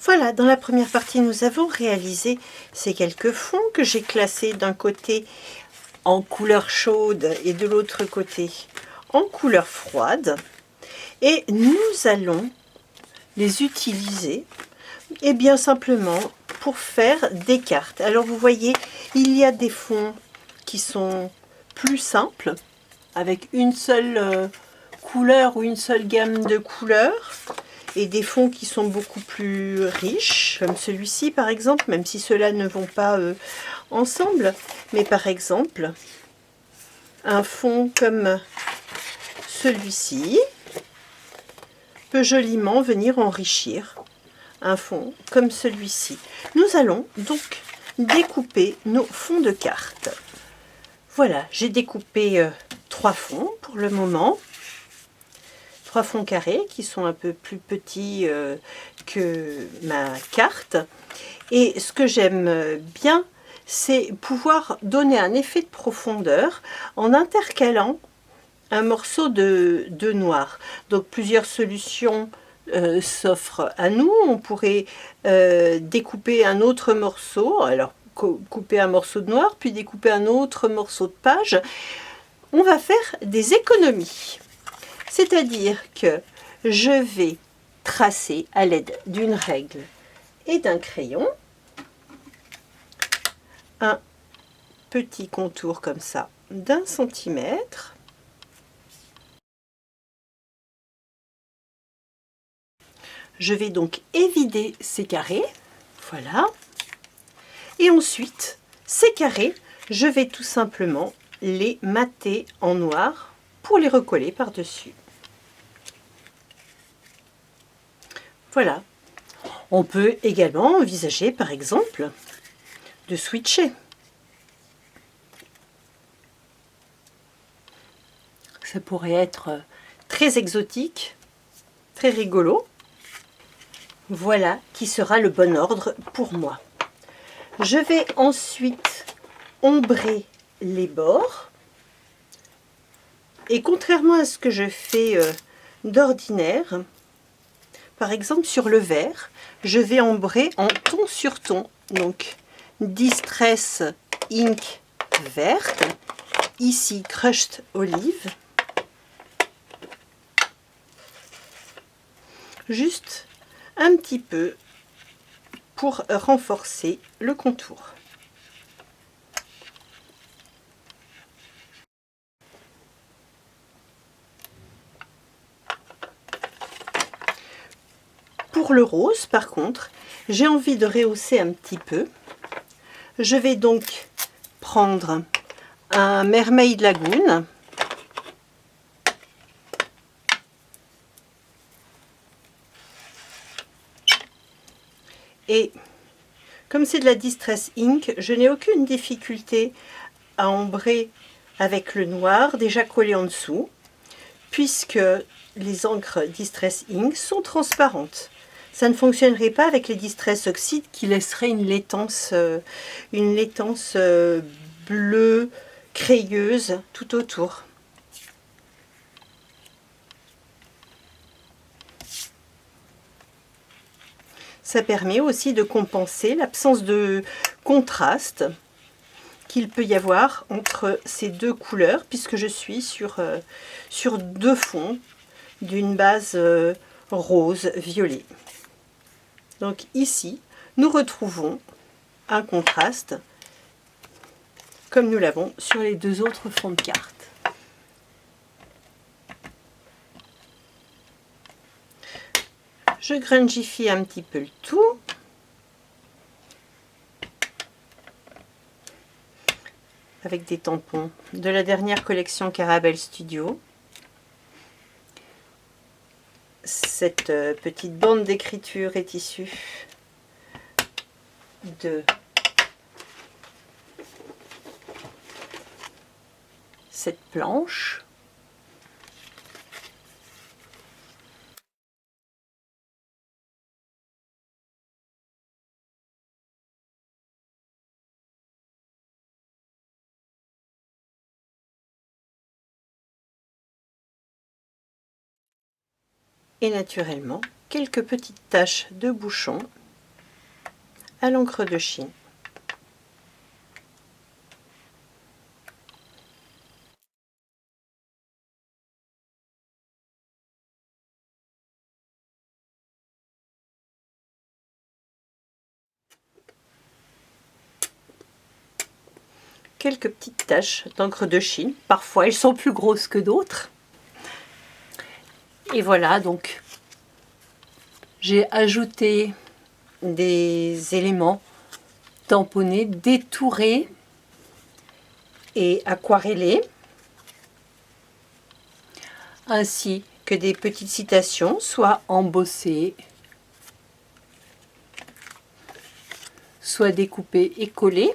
Voilà, dans la première partie, nous avons réalisé ces quelques fonds que j'ai classés d'un côté en couleur chaude et de l'autre côté en couleur froide. Et nous allons les utiliser et bien simplement pour faire des cartes. Alors vous voyez, il y a des fonds qui sont plus simples, avec une seule couleur ou une seule gamme de couleurs, et des fonds qui sont beaucoup plus riches, comme celui-ci par exemple, même si ceux-là ne vont pas ensemble. Mais par exemple, un fond comme celui-ci peut joliment venir enrichir un fond comme celui-ci. Nous allons donc découper nos fonds de cartes. Voilà, j'ai découpé 3 fonds pour le moment. 3 fonds carrés qui sont un peu plus petits que ma carte. Et ce que j'aime bien, c'est pouvoir donner un effet de profondeur en intercalant un morceau de noir. Donc plusieurs solutions s'offrent à nous. On pourrait découper un autre morceau, alors couper un morceau de noir, puis découper un autre morceau de page. On va faire des économies. C'est-à-dire que je vais tracer à l'aide d'une règle et d'un crayon un petit contour comme ça d'1 centimètre. Je vais donc évider ces carrés, voilà. Et ensuite, ces carrés, je vais tout simplement les mater en noir pour les recoller par-dessus. Voilà. On peut également envisager, par exemple, de switcher. Ça pourrait être très exotique, très rigolo. Voilà qui sera le bon ordre pour moi. Je vais ensuite ombrer les bords. Et contrairement à ce que je fais d'ordinaire, par exemple sur le vert, je vais ombrer en ton sur ton. Donc Distress Ink verte, ici Crushed Olive. Juste un petit peu pour renforcer le contour. Pour le rose, par contre, j'ai envie de rehausser un petit peu. Je vais donc prendre un Mermaid Lagoon. Et comme c'est de la Distress Ink, je n'ai aucune difficulté à ombrer avec le noir déjà collé en dessous, puisque les encres Distress Ink sont transparentes. Ça ne fonctionnerait pas avec les Distress Oxide qui laisseraient une laitance bleue crayeuse tout autour. Ça permet aussi de compenser l'absence de contraste qu'il peut y avoir entre ces deux couleurs, puisque je suis sur 2 fonds d'une base rose-violet. Donc ici, nous retrouvons un contraste comme nous l'avons sur les 2 autres fonds de cartes. Je grungifie un petit peu le tout. Avec des tampons de la dernière collection Caramel Studio. Cette petite bande d'écriture est issue de cette planche. et naturellement quelques petites taches de bouchon à l'encre de Chine. Quelques petites taches d'encre de Chine, parfois elles sont plus grosses que d'autres. Et voilà, donc j'ai ajouté des éléments tamponnés, détourés et aquarellés, ainsi que des petites citations, soit embossées, soit découpées et collées.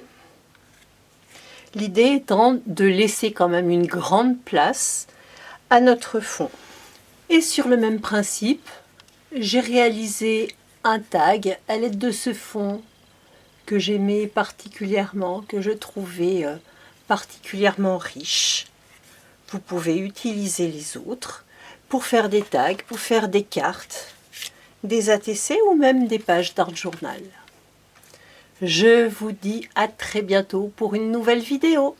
L'idée étant de laisser quand même une grande place à notre fond. Et sur le même principe, j'ai réalisé un tag à l'aide de ce fond que j'aimais particulièrement, que je trouvais particulièrement riche. Vous pouvez utiliser les autres pour faire des tags, pour faire des cartes, des ATC ou même des pages d'art journal. Je vous dis à très bientôt pour une nouvelle vidéo.